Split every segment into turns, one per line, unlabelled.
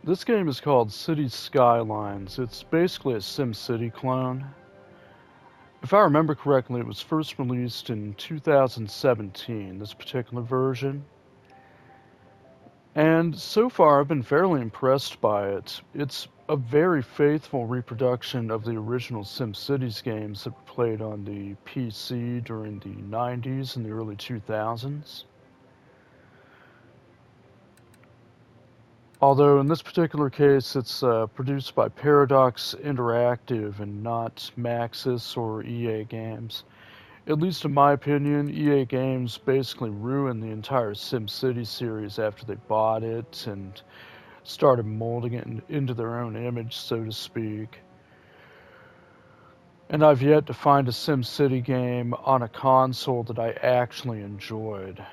This game is called City Skylines. It's basically a SimCity clone. If I remember correctly, it was first released in 2017, this particular version. And so far, I've been fairly impressed by it. It's a very faithful reproduction of the original SimCities games that were played on the PC during the 90s and the early 2000s. Although in this particular case, it's produced by Paradox Interactive and not Maxis or EA Games. At least in my opinion, EA Games basically ruined the entire SimCity series after they bought it and started molding it into their own image, so to speak. And I've yet to find a SimCity game on a console that I actually enjoyed.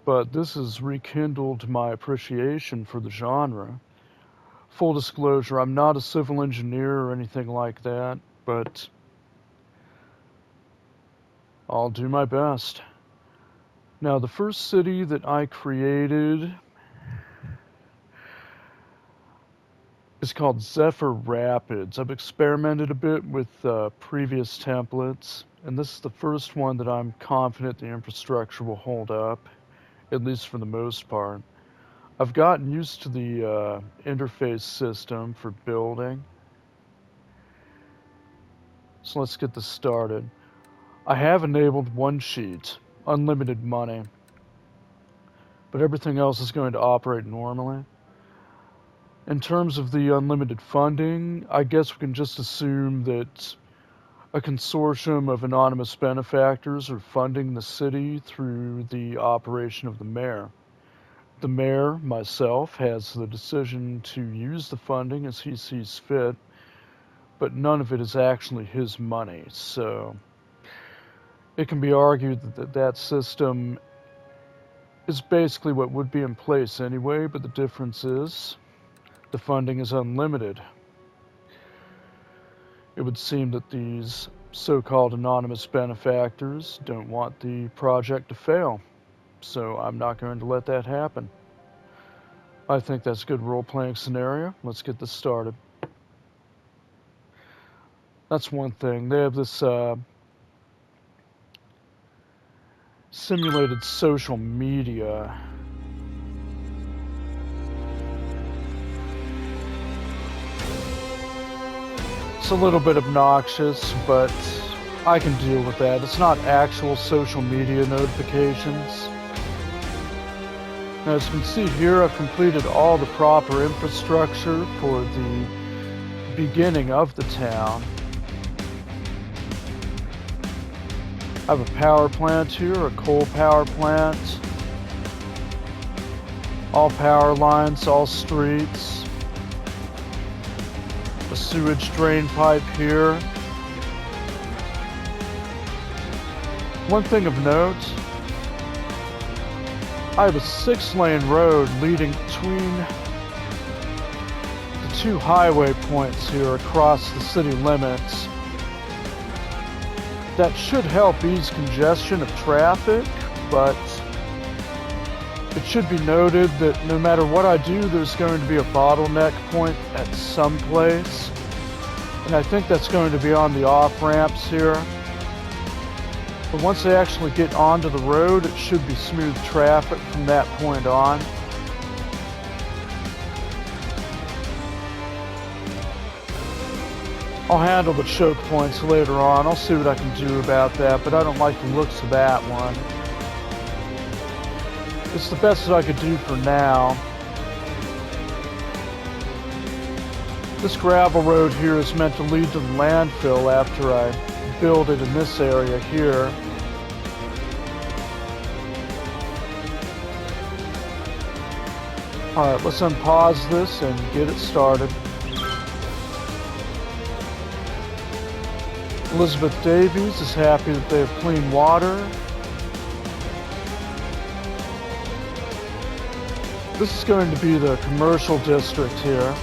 But this has rekindled my appreciation for the genre. Full disclosure, I'm not a civil engineer or anything like that, but I'll do my best. Now, the first city that I created is called Zephyr Rapids. I've experimented a bit with previous templates, and this is the first one that I'm confident the infrastructure will hold up, at least for the most part. I've gotten used to the interface system for building. So let's get this started. I have enabled one sheet, unlimited money, but everything else is going to operate normally. In terms of the unlimited funding, I guess we can just assume that a consortium of anonymous benefactors are funding the city through the operation of the mayor. The mayor, myself, has the decision to use the funding as he sees fit, but none of it is actually his money, so it can be argued that that system is basically what would be in place anyway, but the difference is the funding is unlimited. It would seem that these so-called anonymous benefactors don't want the project to fail, so I'm not going to let that happen. I think that's a good role-playing scenario. Let's get this started. That's one thing. They have this simulated social media. It's a little bit obnoxious, but I can deal with that. It's not actual social media notifications. Now, as you can see here, I've completed all the proper infrastructure for the beginning of the town. I have a power plant here, a coal power plant, all power lines, all streets. A sewage drain pipe here. One thing of note, I have a 6-lane road leading between the two highway points here across the city limits. That should help ease congestion of traffic, but it should be noted that no matter what I do, there's going to be a bottleneck point at some place. And I think that's going to be on the off-ramps here. But once they actually get onto the road, it should be smooth traffic from that point on. I'll handle the choke points later on. I'll see what I can do about that, but I don't like the looks of that one. It's the best that I could do for now. This gravel road here is meant to lead to the landfill after I build it in this area here. Alright, let's unpause this and get it started. Elizabeth Davies is happy that they have clean water. This is going to be the commercial district here.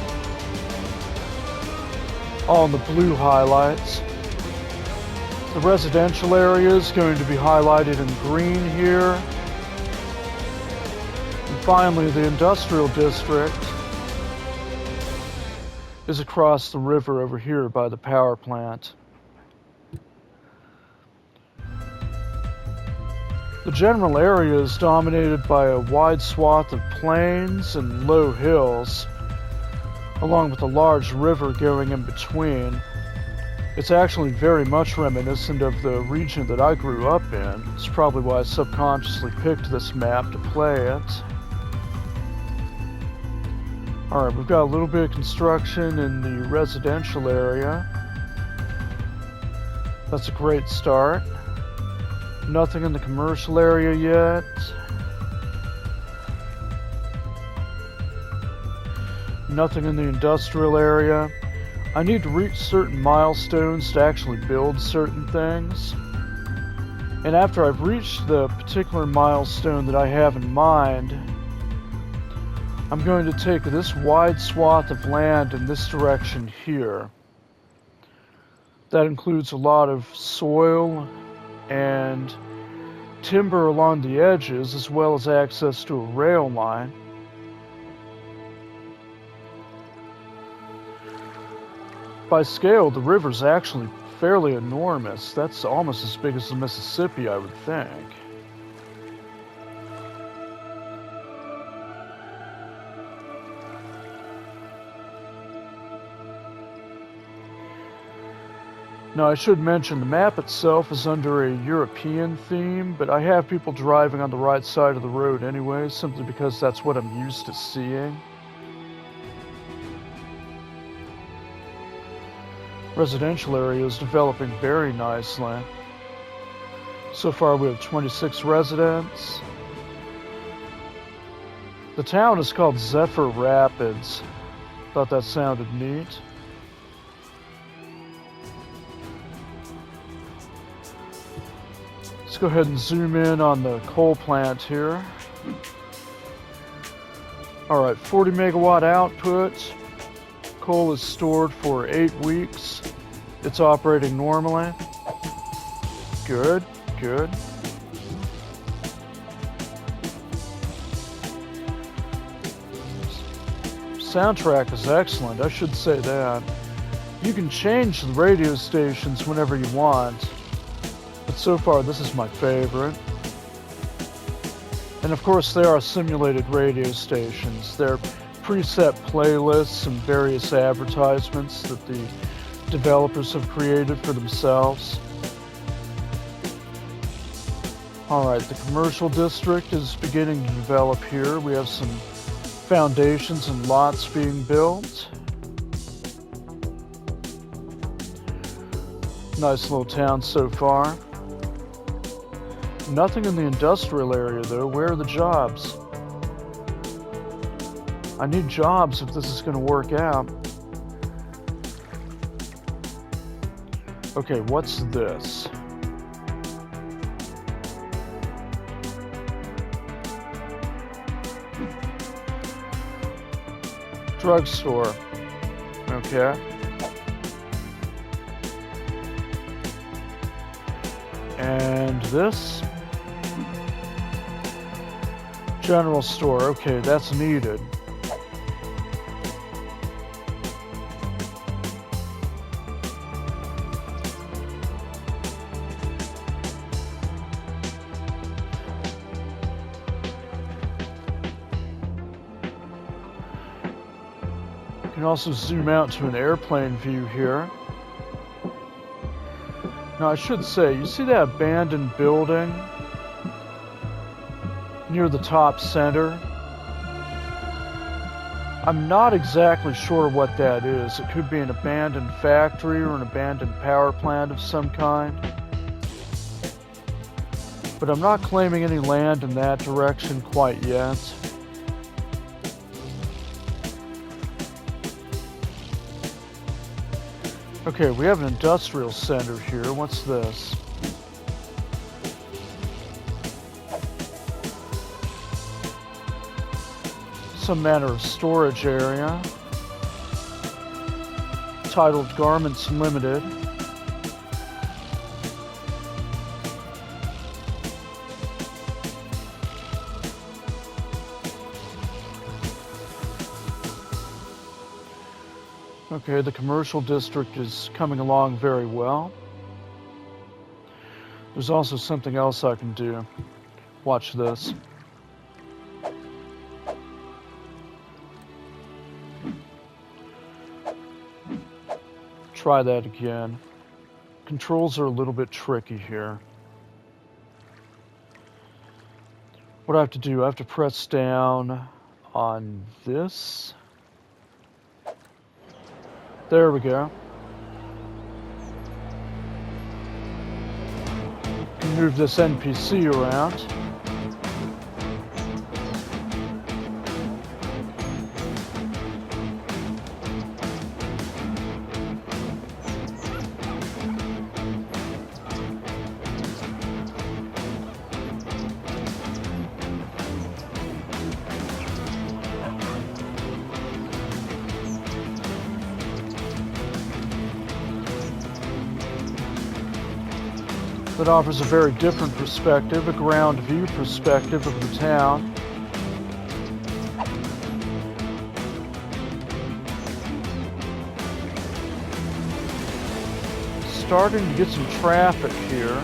All in the blue highlights. The residential area is going to be highlighted in green here. And finally, the industrial district is across the river over here by the power plant. The general area is dominated by a wide swath of plains and low hills, along with a large river going in between. It's actually very much reminiscent of the region that I grew up in. It's probably why I subconsciously picked this map to play it. Alright, we've got a little bit of construction in the residential area. That's a great start. Nothing in the commercial area yet. Nothing in the industrial area. I need to reach certain milestones to actually build certain things. And after I've reached the particular milestone that I have in mind, I'm going to take this wide swath of land in this direction here. That includes a lot of soil and timber along the edges, as well as access to a rail line. By scale, the river's actually fairly enormous. That's almost as big as the Mississippi, I would think. Now, I should mention the map itself is under a European theme, but I have people driving on the right side of the road anyway, simply because that's what I'm used to seeing. Residential area is developing very nicely. So far we have 26 residents. The town is called Zephyr Rapids. Thought that sounded neat. Let's go ahead and zoom in on the coal plant here. Alright, 40 megawatt output. Coal is stored for 8 weeks. It's operating normally. Good, good. Soundtrack is excellent, I should say that. You can change the radio stations whenever you want, but so far this is my favorite. And of course they are simulated radio stations. They're preset playlists and various advertisements that the developers have created for themselves. Alright, the commercial district is beginning to develop here. We have some foundations and lots being built. Nice little town so far. Nothing in the industrial area though. Where are the jobs? I need jobs if this is going to work out. Okay, what's this? Drugstore. Okay. And this? General store. Okay, that's needed. You can also zoom out to an airplane view here. Now I should say, you see that abandoned building near the top center? I'm not exactly sure what that is. It could be an abandoned factory or an abandoned power plant of some kind. But I'm not claiming any land in that direction quite yet. Okay, we have an industrial center here. What's this? Some manner of storage area. Titled Garments Limited. Okay, the commercial district is coming along very well. There's also something else I can do. Watch this. Try that again. Controls are a little bit tricky here. What I have to do, I have to press down on this. There we go. Can move this NPC around. That offers a very different perspective, a ground view perspective of the town. Starting to get some traffic here.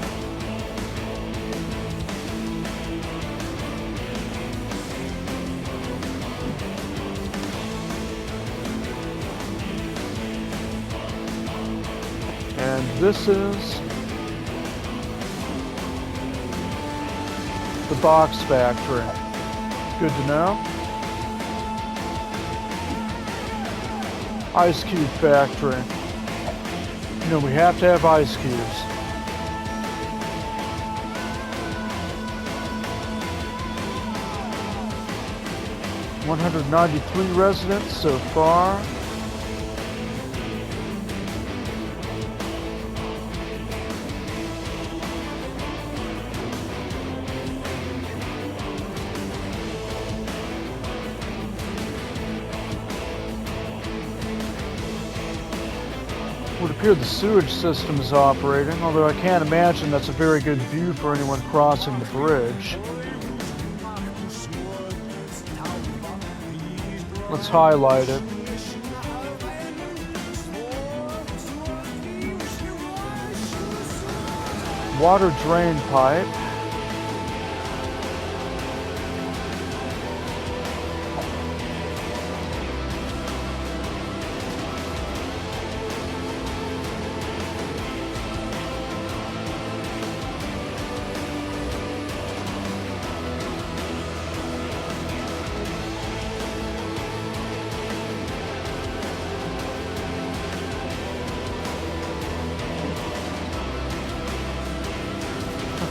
And this is the box factory. Good to know. Ice cube factory. You know, we have to have ice cubes. $193 residents so far. It would appear the sewage system is operating, although I can't imagine that's a very good view for anyone crossing the bridge. Let's highlight it. Water drain pipe.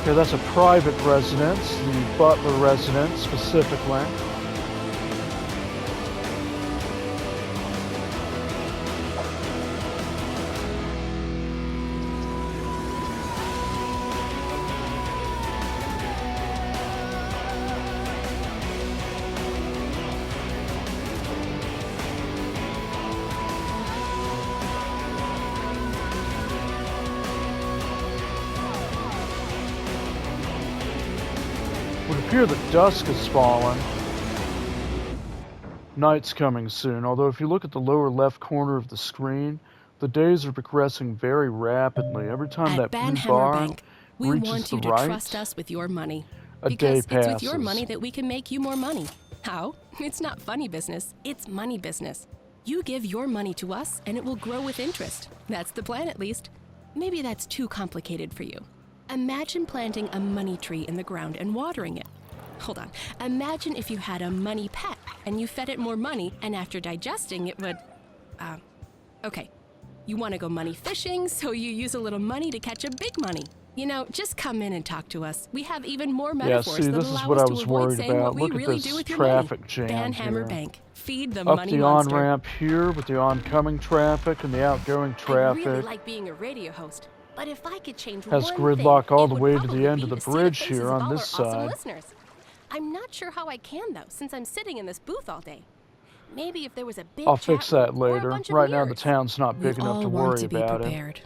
Okay, that's a private residence, the Butler residence specifically. It would appear that dusk has fallen. Night's coming soon, although if you look at the lower left corner of the screen, the days are progressing very rapidly. Every time that blue bar
we
reaches
want
the
you to
right,
trust us with your money.
a day
Because it's
passes.
with your money that we can make you more money. How? It's not funny business, it's money business. You give your money to us and it will grow with interest. That's the plan, at least. Maybe that's too complicated for you. Imagine planting a money tree in the ground and watering it. Hold on. Imagine if you had a money pet and you fed it more money, and after digesting it would... Okay. You want to go money fishing, so you use a little money to catch a big money. You know, just come in and talk to us. We have even more metaphors
see,
that
this is
allow
what
us
I
to
was
avoid
worried
saying
about.
what we
Look at
really
this
do with your
traffic
money.
jam
Van Hammer
here.
Bank. Feed the
Up
money
the
monster.
on-ramp here with the oncoming traffic and the outgoing traffic.
I really like being a radio host, but if I could change
Has
one
gridlock
thing,
all
it
the
would
way to
probably
the end
be
of the
to see
bridge
faces
here
of
on
all
this
our awesome
side.
listeners. I'm not sure how I can, though, since I'm sitting in this booth all day. Maybe if there was a big
I'll
chat
fix that
room or a
later.
bunch of
Right now the
mirrors.
town's not big enough to worry
to be
about it.
prepared.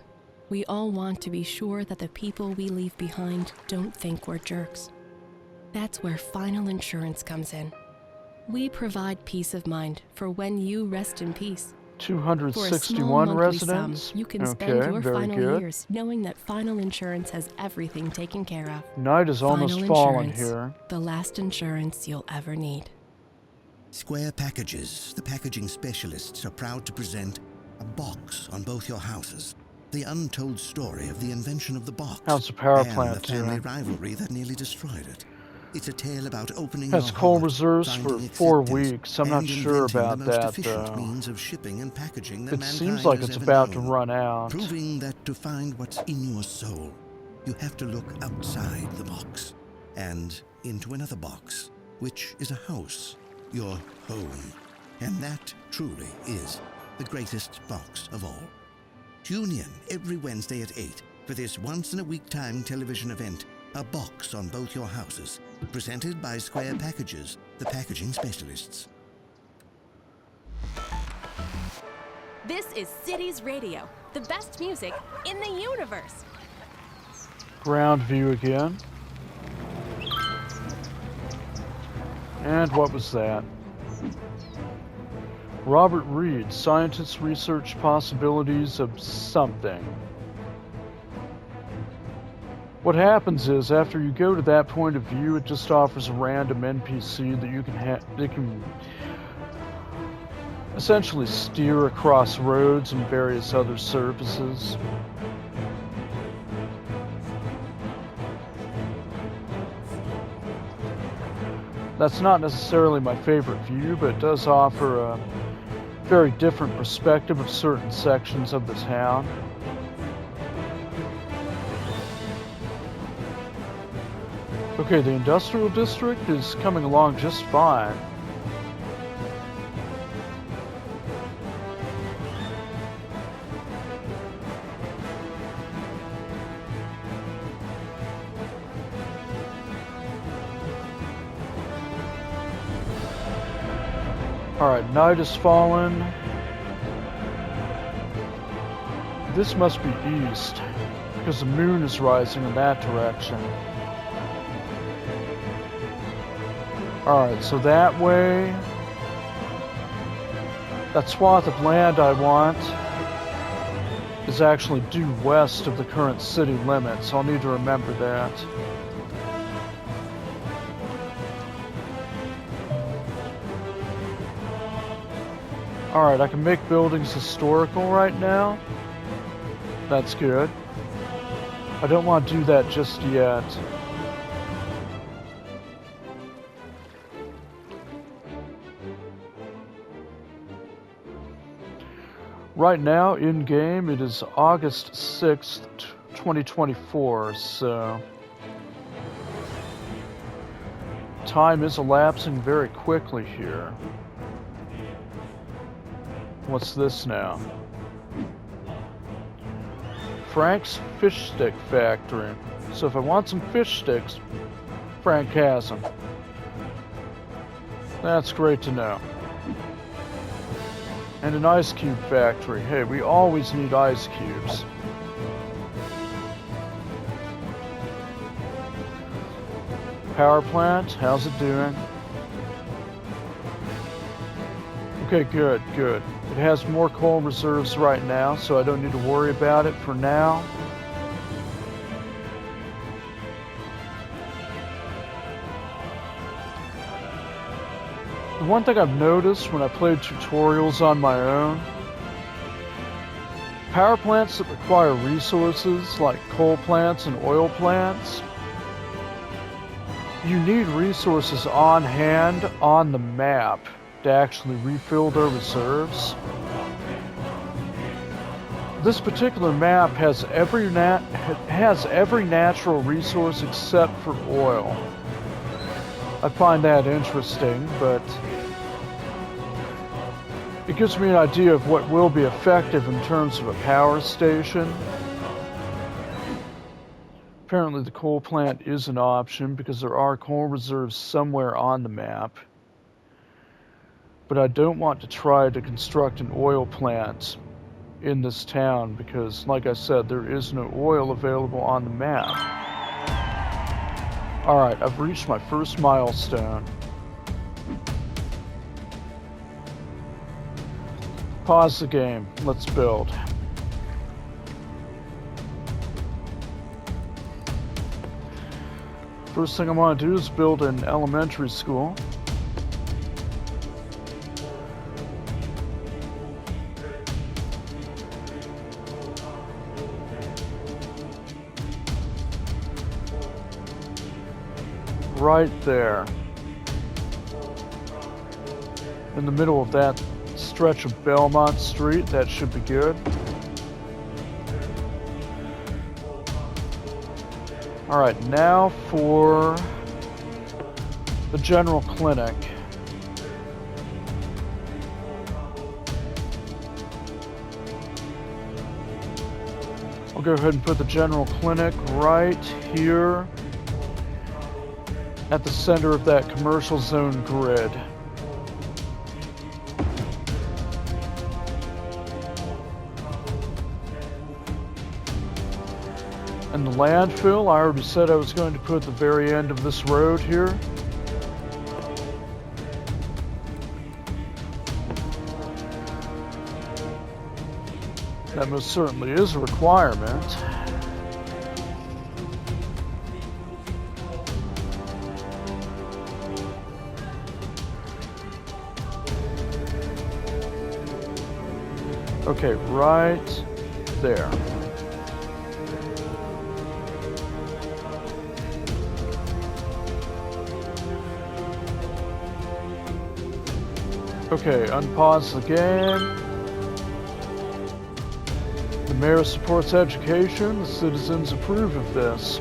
We all want to be sure that the people we leave behind don't think we're jerks. That's where Final Insurance comes in. We provide peace of mind for when you rest in peace. For a small
261
monthly sum,
residents.
you can spend
Okay,
your
very
final
good.
years knowing that Final Insurance has everything taken care of.
Night is almost
Final
fallen
Insurance,
here.
the last insurance you'll ever need.
Square Packages, the packaging specialists, are proud to present a box on both your houses. The untold story of the invention of the box
How's the power
and
plant
the family
doing?
rivalry that nearly destroyed it. It's a tale about opening
Has
your
coal
heart,
reserves for
finding
4
acceptance,
weeks. I'm not
and
sure
inventing
about
the most
that,
efficient
though.
means of shipping and packaging that
It
mankind
seems like
has
it's
ever
about to
known.
run out.
Proving that to find what's in your soul, you have to look outside the box and into another box, which is a house, your home. And that truly is the greatest box of all. Tune in every Wednesday at 8 for this once-in-a-week time television event, A Box on Both Your Houses, presented by Square Packages, the packaging specialists.
This is Cities Radio, the best music in the universe.
Ground view again. And what was that? Robert Reed, scientists research possibilities of something. What happens is, after you go to that point of view, it just offers a random NPC that you can they can essentially steer across roads and various other surfaces. That's not necessarily my favorite view, but it does offer a very different perspective of certain sections of the town. Okay, the industrial district is coming along just fine. Alright, night has fallen. This must be east, because the moon is rising in that direction. Alright, so that way, that swath of land I want is actually due west of the current city limits. I'll need to remember that. Alright, I can make buildings historical right now. That's good. I don't want to do that just yet. Right now, in-game, it is August 6th, 2024, so... time is elapsing very quickly here. What's this now? Frank's Fish Stick Factory. So if I want some fish sticks, Frank has them. That's great to know. And an ice cube factory. Hey, we always need ice cubes. Power plant, how's it doing? Okay, good, good. It has more coal reserves right now, so I don't need to worry about it for now. The one thing I've noticed when I played tutorials on my own, power plants that require resources like coal plants and oil plants, you need resources on hand on the map to actually refill their reserves. This particular map has every natural resource except for oil. I find that interesting, but it gives me an idea of what will be effective in terms of a power station. Apparently the coal plant is an option because there are coal reserves somewhere on the map. But I don't want to try to construct an oil plant in this town because, like I said, there is no oil available on the map. Alright, I've reached my first milestone. Pause the game. Let's build. First thing I want to do is build an elementary school. Right there. In the middle of that stretch of Belmont Street, that should be good. Alright, now for the general clinic. I'll go ahead and put the general clinic right here at the center of that commercial zone grid. And the landfill, I already said I was going to put at the very end of this road here. That most certainly is a requirement. Okay, right there. Okay, unpause the game. The mayor supports education. The citizens approve of this.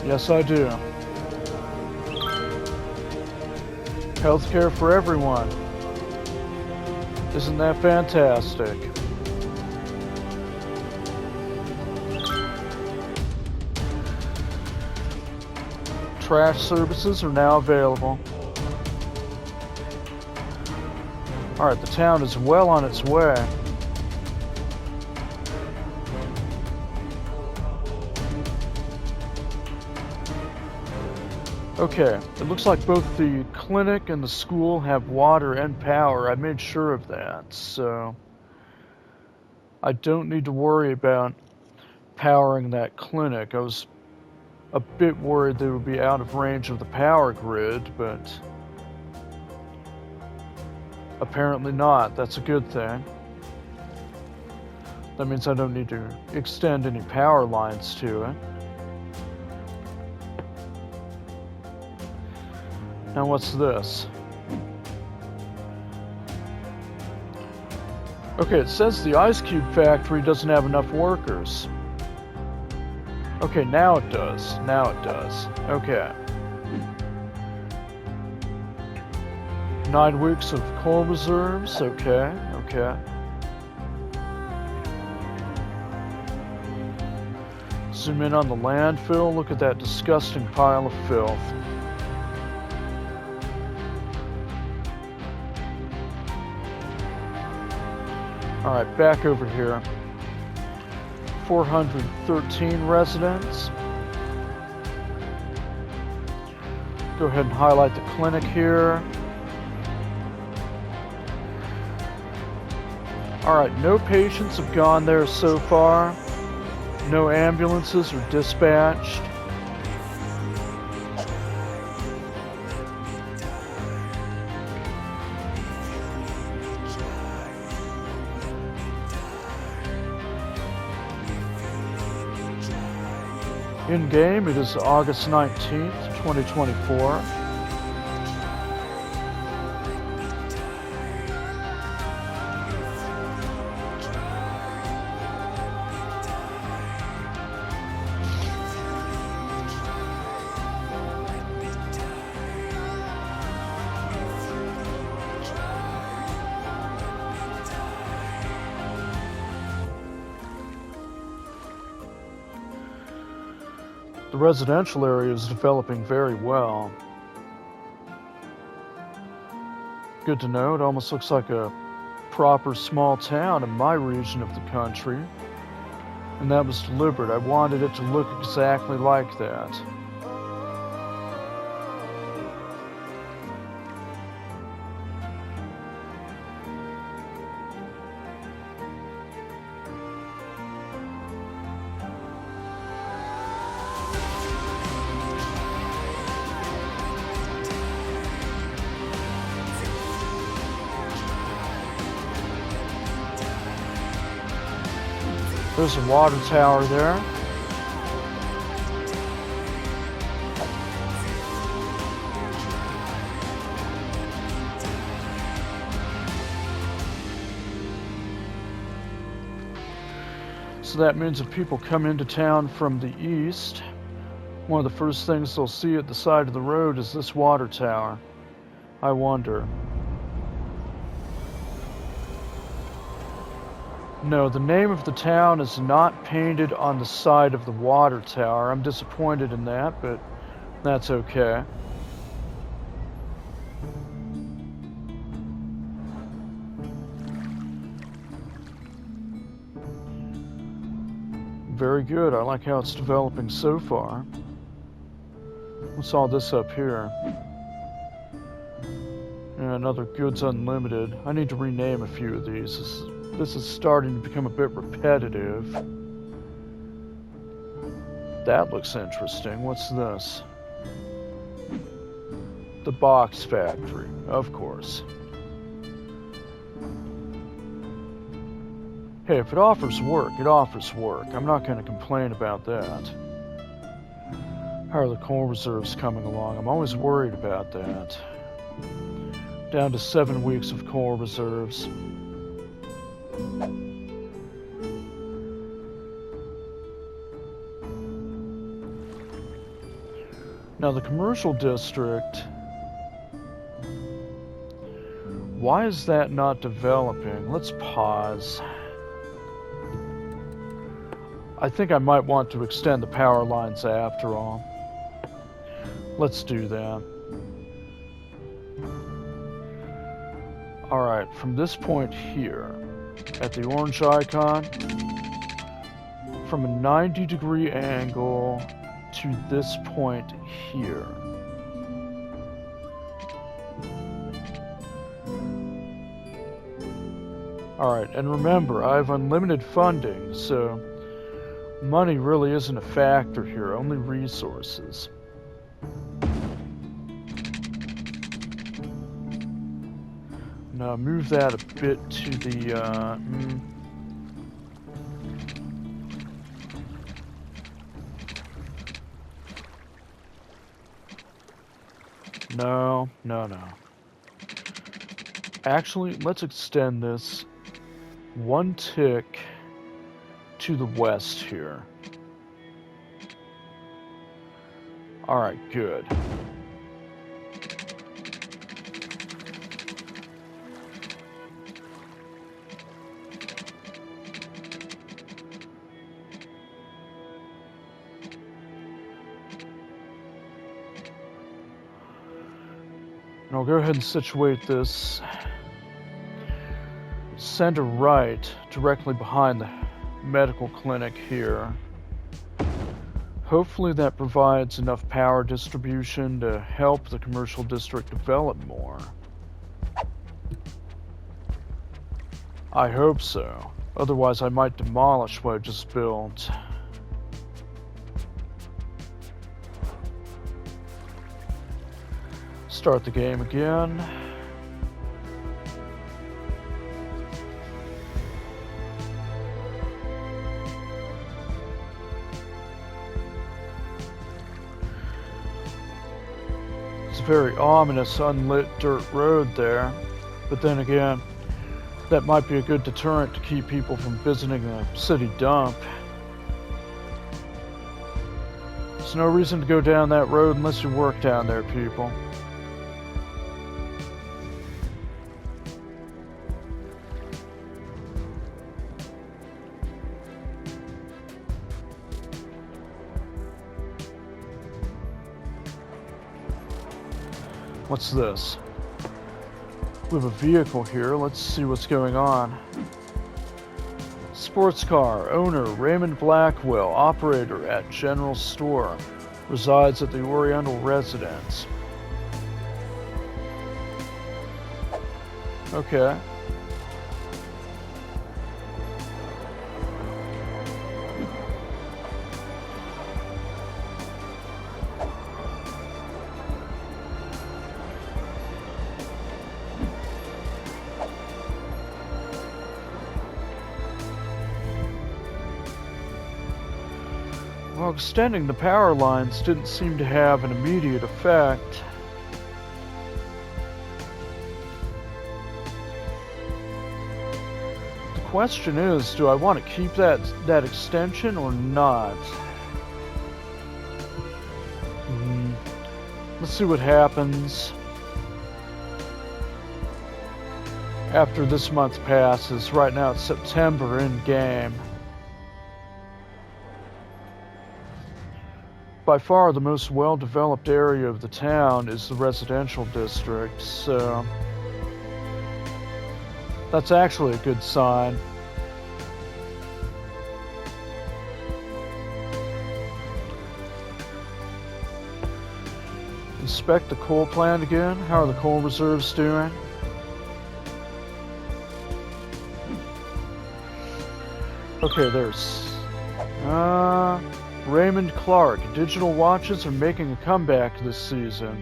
Yes, I do. Healthcare for everyone. Isn't that fantastic? Trash services are now available. Alright, the town is well on its way. Okay, it looks like both the clinic and the school have water and power. I made sure of that, so I don't need to worry about powering that clinic. I was a bit worried they would be out of range of the power grid, but apparently not. That's a good thing. That means I don't need to extend any power lines to it. Now what's this? Okay, it says the ice cube factory doesn't have enough workers. Okay, now it does. Now it does. Okay. 9 weeks of coal reserves. Okay, okay. Zoom in on the landfill. Look at that disgusting pile of filth. Alright, back over here. 413 residents. Go ahead and highlight the clinic here. Alright, no patients have gone there so far. No ambulances are dispatched. In game, it is August 19th, 2024. The residential area is developing very well. Good to know. It almost looks like a proper small town in my region of the country. And that was deliberate. I wanted it to look exactly like that. There's a water tower there. So that means if people come into town from the east, one of the first things they'll see at the side of the road is this water tower. I wonder. No, the name of the town is not painted on the side of the water tower. I'm disappointed in that, but that's okay. Very good. I like how it's developing so far. What's all this up here? Yeah, another Goods Unlimited. I need to rename a few of these. This is starting to become a bit repetitive. That looks interesting. What's this? The Box Factory, of course. Hey, if it offers work, it offers work. I'm not going to complain about that. How are the coal reserves coming along? I'm always worried about that. Down to 7 weeks of coal reserves. Now the commercial district, why is that not developing? Let's pause. I think I might want to extend the power lines after all. Let's do that. Alright, from this point here, at the orange icon, from a 90-degree angle to this point here. Alright, and remember, I have unlimited funding, so money really isn't a factor here, only resources. Now move that a bit to the, No. Actually, let's extend this one tick to the west here. Alright, good. And I'll go ahead and situate this center right, directly behind the medical clinic here. Hopefully that provides enough power distribution to help the commercial district develop more. I hope so. Otherwise I might demolish what I just built. Start the game again. It's a very ominous, unlit dirt road there. But then again, that might be a good deterrent to keep people from visiting the city dump. There's no reason to go down that road unless you work down there, people. What's this? We have a vehicle here. Let's see what's going on. Sports car. Owner Raymond Blackwell. Operator at General Store. Resides at the Oriental Residence. Okay. Well, extending the power lines didn't seem to have an immediate effect. The question is, do I want to keep that extension or not? Let's see what happens after this month passes. Right now it's September in game. By far the most well-developed area of the town is the residential district, so that's actually a good sign. Inspect the coal plant again. How are the coal reserves doing? Okay, there's Raymond Clark. Digital watches are making a comeback this season.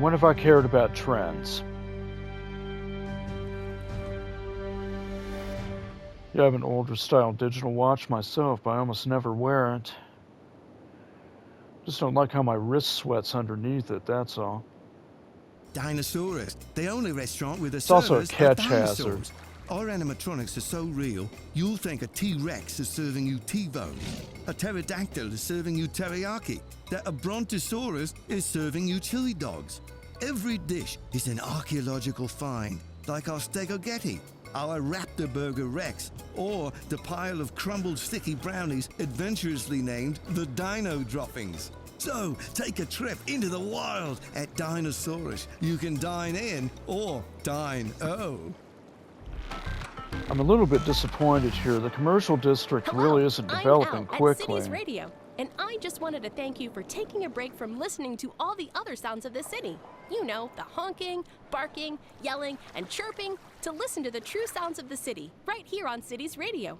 When have I cared about trends? Yeah, I have an older style digital watch myself, but I almost never wear it. Just don't like how my wrist sweats underneath it, that's all.
Dinosaurus, the only restaurant with a
It's also a
service of
catch
dinosaurs.
hazard.
Our animatronics are so real, you'll think a T-Rex is serving you T-bone, a pterodactyl is serving you teriyaki, that a brontosaurus is serving you chili dogs. Every dish is an archaeological find, like our stegogetti, our Raptor Burger Rex, or the pile of crumbled sticky brownies adventurously named the Dino Droppings. So, take a trip into the wild at Dinosaurus. You can dine in or dine-o.
I'm a little bit disappointed here. The commercial district really isn't developing
I'm Al
quickly.
at Cities Radio, and I just wanted to thank you for taking a break from listening to all the other sounds of the city. You know, the honking, barking, yelling, and chirping, to listen to the true sounds of the city, right here on Cities Radio.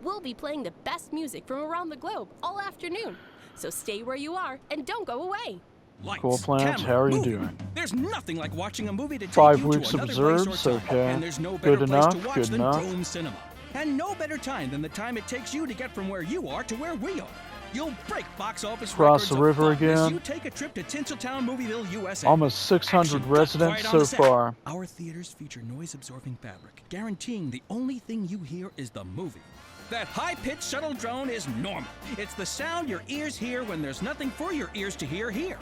We'll be playing the best music from around the globe all afternoon, so stay where you are and don't go away.
Lights,
Cool plant,
camera,
how are you
movie.
doing?
There's nothing like watching a movie to take
5
you
weeks
to
of
another place
observes,
or time.
okay.
And there's no better
Good
place
enough,
to watch
good
than
enough.
Dome Cinema. And no better time than the time it takes you to get from where you are to where we are. You'll break box office
Cross
records
the
of
river
fun as
again.
you take a trip to Tinseltown, Movieville, USA.
Almost 600
Action
residents
cut
so
right on the set.
far.
Our theaters feature noise-absorbing fabric, guaranteeing the only thing you hear is the movie. That high-pitched shuttle drone is normal. It's the sound your ears hear when there's nothing for your ears to hear here.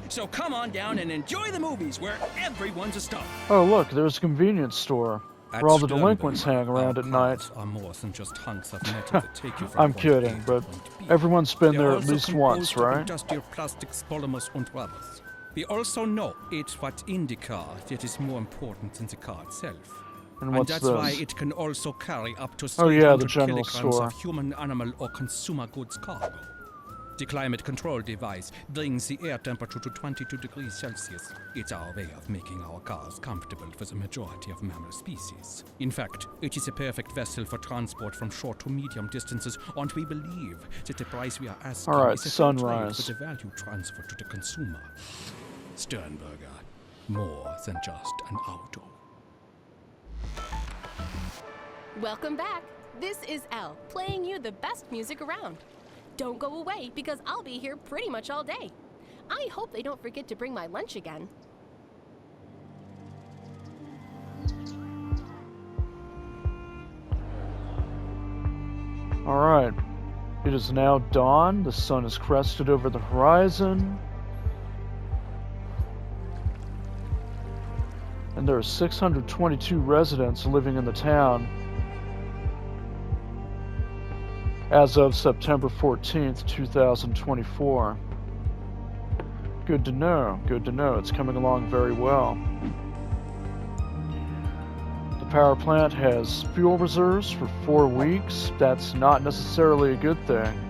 So come on down and enjoy the movies where everyone's a star.
Oh look, there's a convenience store where all the delinquents hang around at night.
Are more than just hunks of metal that take you from
I'm
point
kidding,
A to
but
point B.
everyone's been
They're
there at
also
least
composed
once,
of
right?
Industrial plastics, polymers, and rubbers. We also know it's what's in the car that is more important than the car itself.
And what's
that's why
this?
it can also carry up to
Oh, yeah, the
300
general
kilograms
store.
of human, animal, or consumer goods cargo. The climate control device brings the air temperature to 22 degrees Celsius. It's our way of making our cars comfortable for the majority of mammal species. In fact, it is a perfect vessel for transport from short to medium distances, and we believe that the price we are asking
All right,
is a fair trade
sunrise.
for the value transfer to the consumer. Sternberger, more than just an auto.
Welcome back. This is Elle, playing you the best music around. Don't go away, because I'll be here pretty much all day. I hope they don't forget to bring my lunch again.
Alright. It is now dawn. The sun is crested over the horizon. And there are 622 residents living in the town as of September 14th, 2024. Good to know, good to know. It's coming along very well. The power plant has fuel reserves for 4 weeks. That's not necessarily a good thing.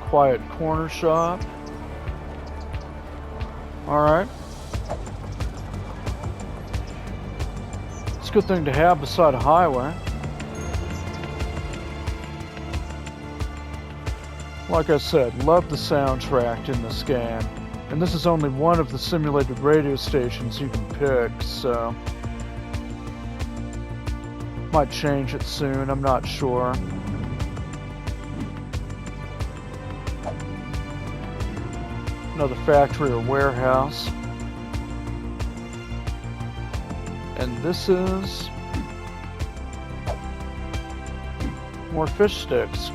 Quiet corner shop. Alright. It's a good thing to have beside a highway. Like I said, love the soundtrack in this game. And this is only one of the simulated radio stations you can pick, so... Might change it soon, I'm not sure. Another factory or warehouse. And this is... more fish sticks.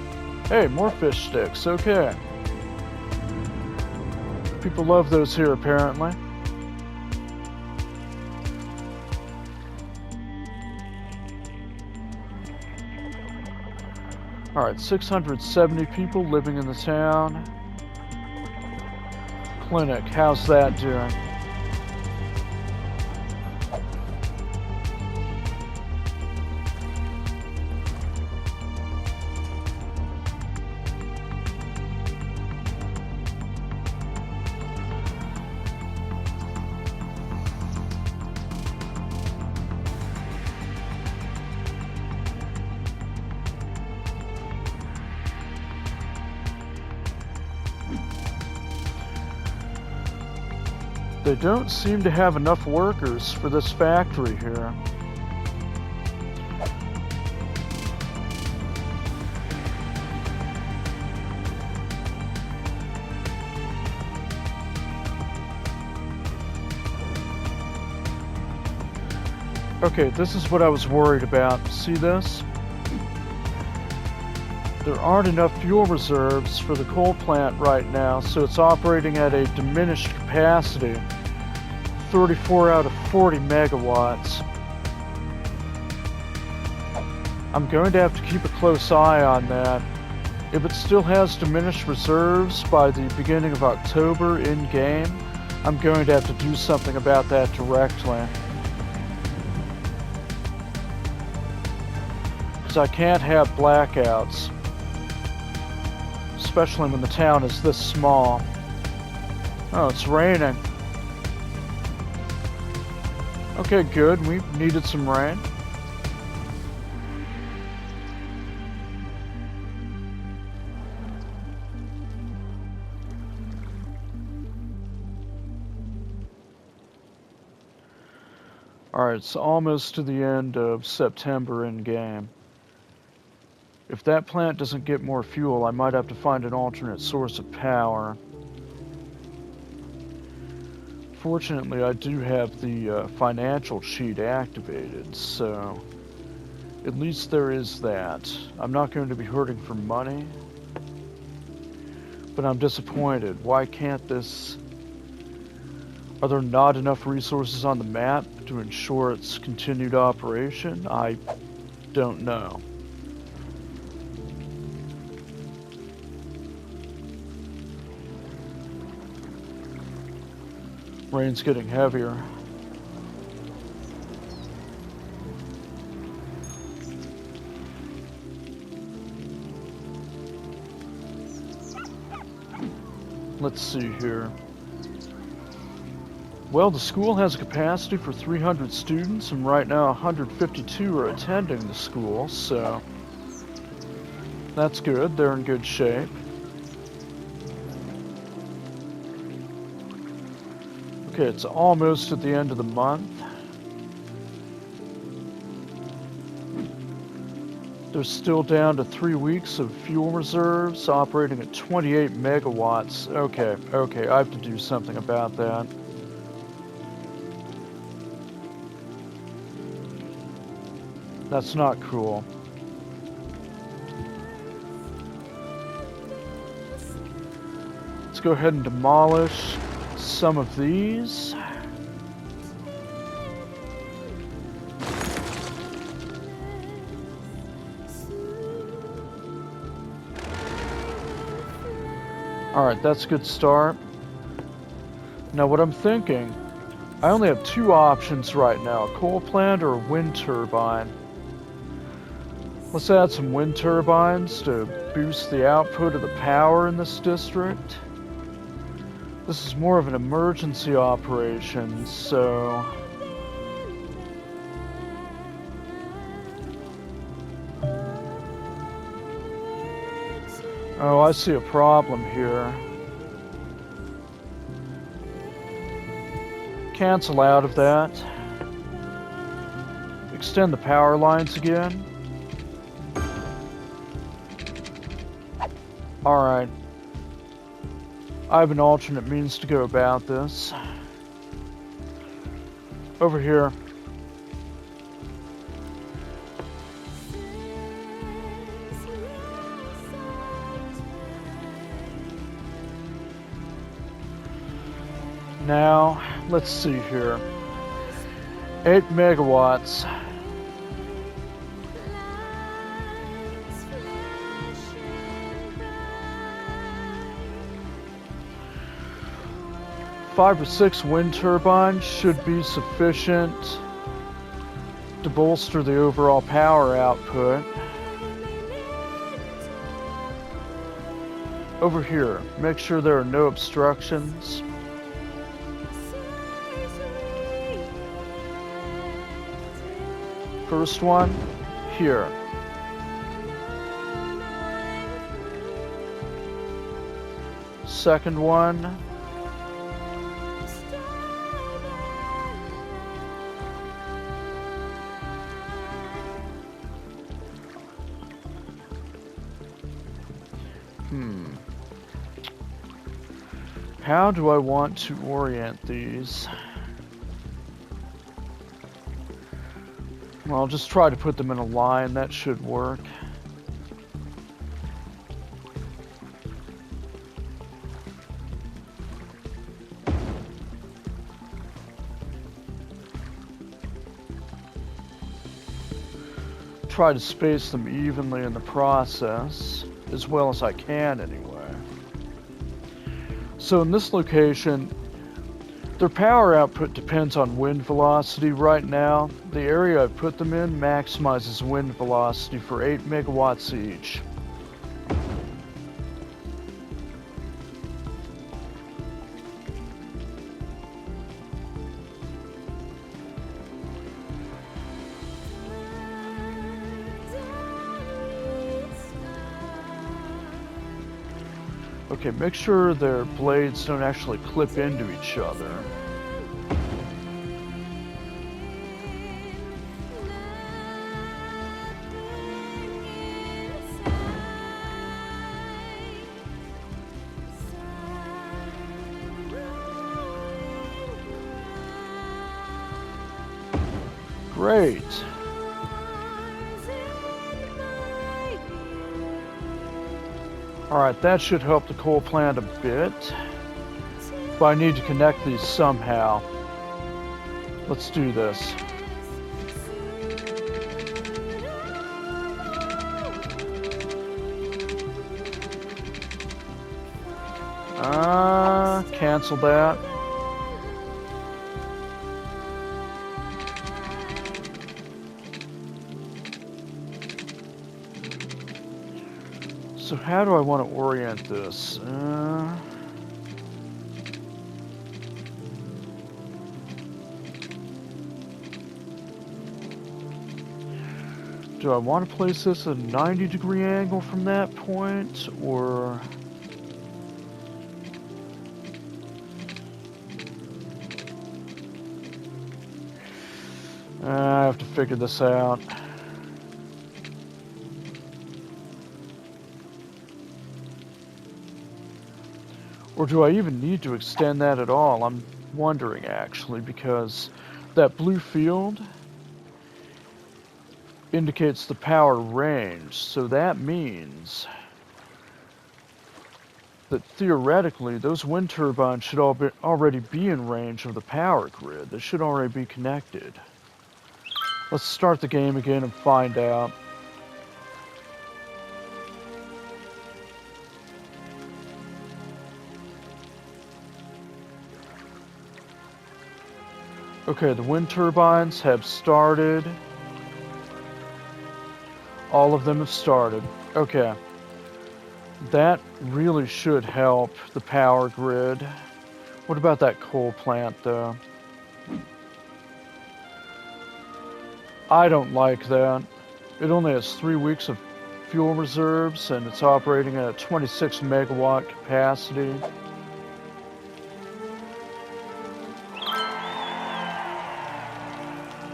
Hey, more fish sticks, okay. People love those here, apparently. Alright, 670 people living in the town. Clinic, how's that doing? They don't seem to have enough workers for this factory here. Okay, this is what I was worried about. See this? There aren't enough fuel reserves for the coal plant right now, so it's operating at a diminished capacity. 34 out of 40 megawatts. I'm going to have to keep a close eye on that. If it still has diminished reserves by the beginning of October in-game, I'm going to have to do something about that directly. Because I can't have blackouts. Especially when the town is this small. Oh, it's raining. Okay, good. We needed some rain. Alright, it's almost to the end of September in game. If that plant doesn't get more fuel, I might have to find an alternate source of power. Fortunately, I do have the financial cheat activated, so at least there is that. I'm not going to be hurting for money, but I'm disappointed. Why can't this... Are there not enough resources on the map to ensure its continued operation? I don't know. Rain's getting heavier. Let's see here. Well, the school has a capacity for 300 students, and right now 152 are attending the school, so that's good. They're in good shape. Okay, it's almost at the end of the month. They're still down to 3 weeks of fuel reserves, operating at 28 megawatts. Okay, I have to do something about that. That's not cool. Let's go ahead and demolish some of these. Alright, that's a good start. Now what I'm thinking, I only have two options right now, a coal plant or a wind turbine. Let's add some wind turbines to boost the output of the power in this district. This is more of an emergency operation, so... Oh, I see a problem here. Cancel out of that. Extend the power lines again. Alright. I have an alternate means to go about this. Over here. Now, let's see here. 8 megawatts. Five or six wind turbines should be sufficient to bolster the overall power output. Over here, make sure there are no obstructions. First one, here. Second one. How do I want to orient these? Well, I'll just try to put them in a line. That should work. Try to space them evenly in the process, as well as I can anyway. So in this location, their power output depends on wind velocity. Right now, the area I put them in maximizes wind velocity for 8 megawatts each. Okay, make sure their blades don't actually clip into each other. Great. Alright, that should help the coal plant a bit. But I need to connect these somehow. Let's do this. Cancel that. So how do I want to orient this? Do I want to place this at a 90-degree angle from that point, or... I have to figure this out. Or do I even need to extend that at all? I'm wondering, actually, because that blue field indicates the power range, so that means that theoretically those wind turbines should already be in range of the power grid. They should already be connected. Let's start the game again and find out. Okay, the wind turbines have started. All of them have started. Okay. That really should help the power grid. What about that coal plant, though? I don't like that. It only has 3 weeks of fuel reserves, and it's operating at a 26 megawatt capacity.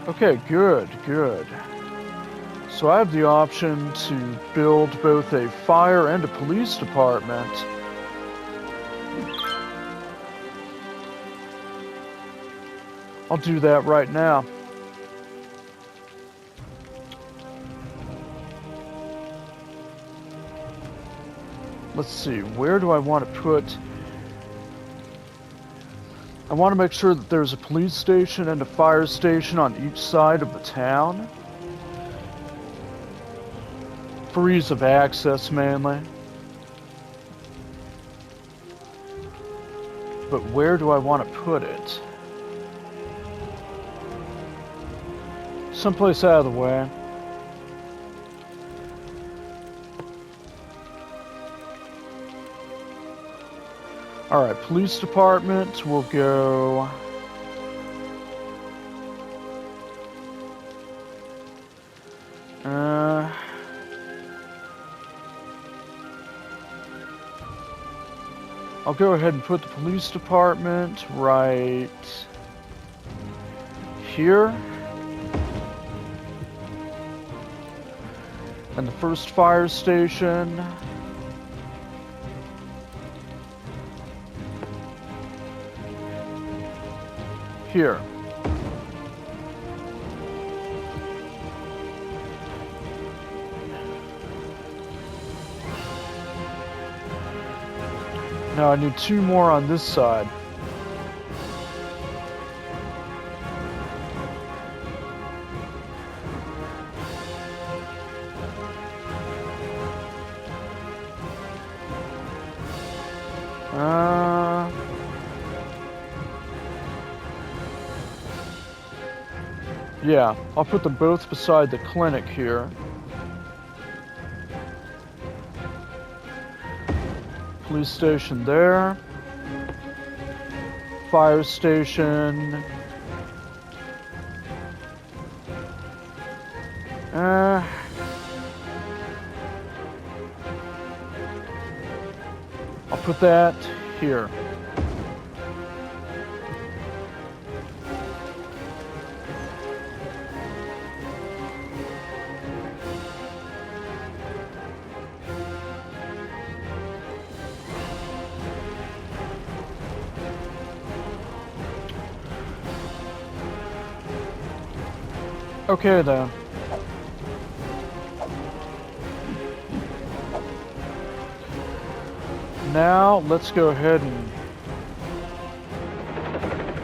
Okay, good, good. So I have the option to build both a fire and a police department. I'll do that right now. Let's see, where do I want to put... I want to make sure that there's a police station and a fire station on each side of the town. For ease of access, mainly. But where do I want to put it? Someplace out of the way. Alright, police department will go... I'll go ahead and put the police department right here. And the first fire station here. Now I need 2 more on this side. Yeah, I'll put them both beside the clinic here. Police station there. Fire station. I'll put that here. Okay then. Now let's go ahead and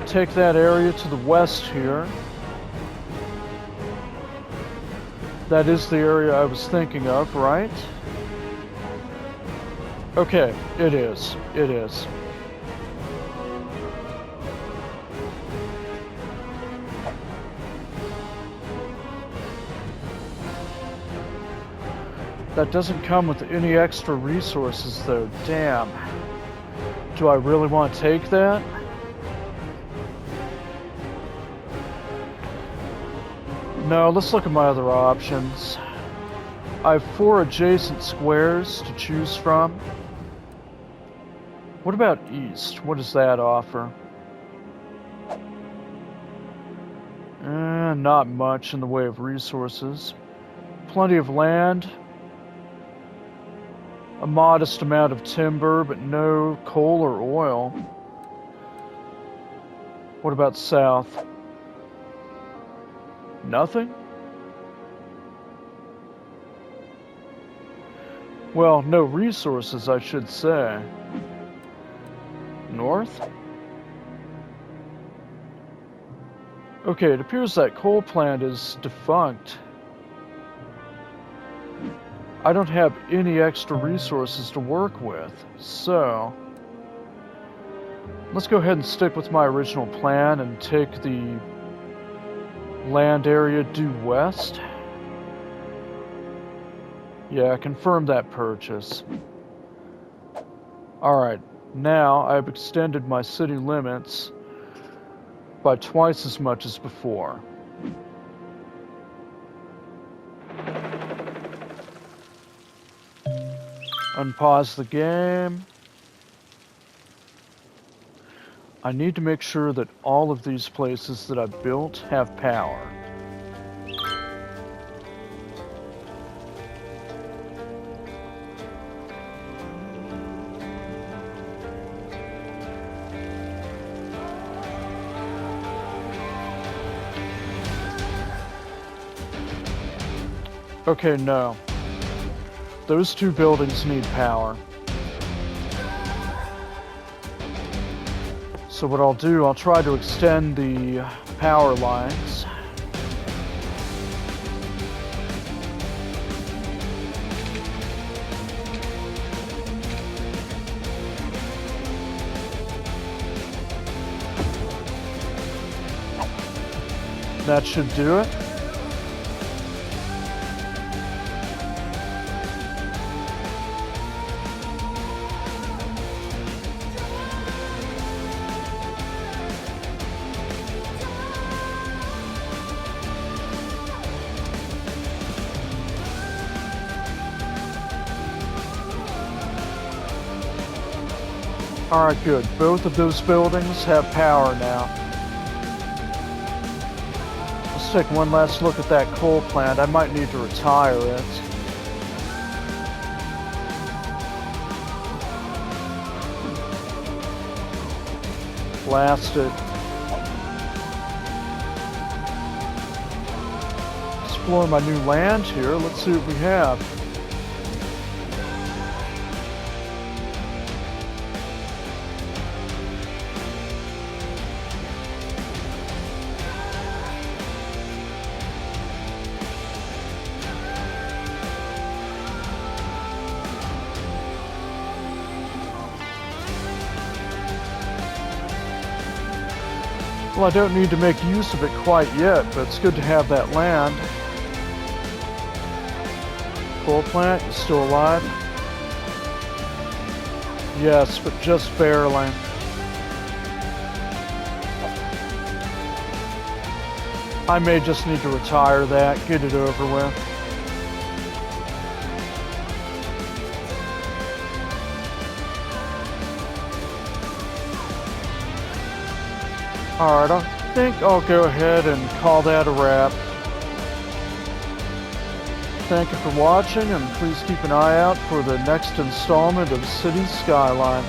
take that area to the west here. That is the area I was thinking of, right? Okay, it is. It is. That doesn't come with any extra resources though, damn. Do I really want to take that? No, let's look at my other options. I have 4 adjacent squares to choose from. What about east? What does that offer? Not much in the way of resources. Plenty of land. A modest amount of timber, but no coal or oil. What about south? Nothing? Well, no resources, I should say. North? Okay, it appears that coal plant is defunct. I don't have any extra resources to work with, so let's go ahead and stick with my original plan and take the land area due west. Yeah, confirm that purchase. Alright, now I've extended my city limits by twice as much as before. Unpause the game. I need to make sure that all of these places that I've built have power. Okay, no. Those two buildings need power. So what I'll do, I'll try to extend the power lines. That should do it. Alright, good. Both of those buildings have power now. Let's take one last look at that coal plant. I might need to retire it. Blast it. Explore my new land here. Let's see what we have. Well, I don't need to make use of it quite yet, but it's good to have that land. Coal plant, you still alive? Yes, but just barely. I may just need to retire that, get it over with. Alright, I think I'll go ahead and call that a wrap. Thank you for watching, and please keep an eye out for the next installment of City Skyline.